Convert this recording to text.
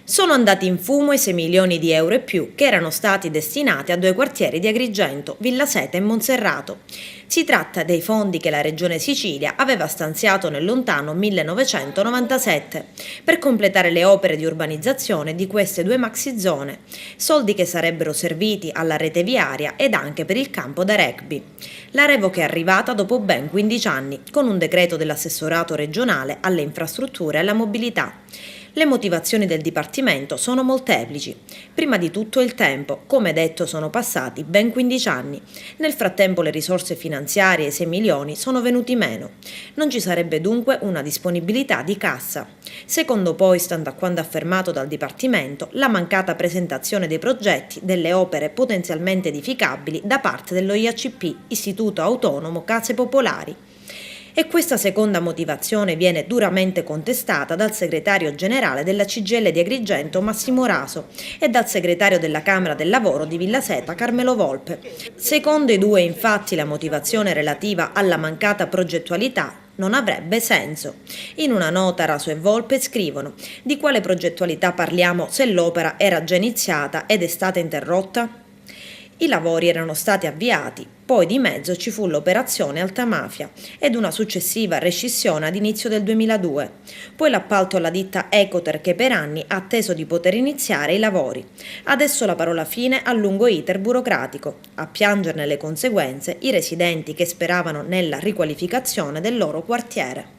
Sono andati in fumo i 6 milioni di euro e più che erano stati destinati a due quartieri di Agrigento, Villa Seta e Monserrato. Si tratta dei fondi che la Regione Sicilia aveva stanziato nel lontano 1997 per completare le opere di urbanizzazione di queste due maxizone, soldi che sarebbero serviti alla rete viaria ed anche per il campo da rugby. La revoca è arrivata dopo ben 15 anni, con un decreto dell'assessorato regionale alle infrastrutture e alla mobilità. Le motivazioni del Dipartimento sono molteplici. Prima di tutto il tempo, come detto sono passati ben 15 anni. Nel frattempo le risorse finanziarie, 6 milioni, sono venuti meno. Non ci sarebbe dunque una disponibilità di cassa. Secondo poi, stando a quanto affermato dal Dipartimento, la mancata presentazione dei progetti delle opere potenzialmente edificabili da parte dello IACP, Istituto Autonomo Case Popolari. E questa seconda motivazione viene duramente contestata dal segretario generale della CGIL di Agrigento Massimo Raso e dal segretario della Camera del Lavoro di Villa Seta Carmelo Volpe. Secondo i due, infatti, la motivazione relativa alla mancata progettualità non avrebbe senso. In una nota Raso e Volpe scrivono: di quale progettualità parliamo se l'opera era già iniziata ed è stata interrotta? I lavori erano stati avviati, poi di mezzo ci fu l'operazione Altamafia ed una successiva rescissione ad inizio del 2002, poi l'appalto alla ditta Ecoter che per anni ha atteso di poter iniziare i lavori. Adesso la parola fine al lungo iter burocratico, a piangerne le conseguenze i residenti che speravano nella riqualificazione del loro quartiere.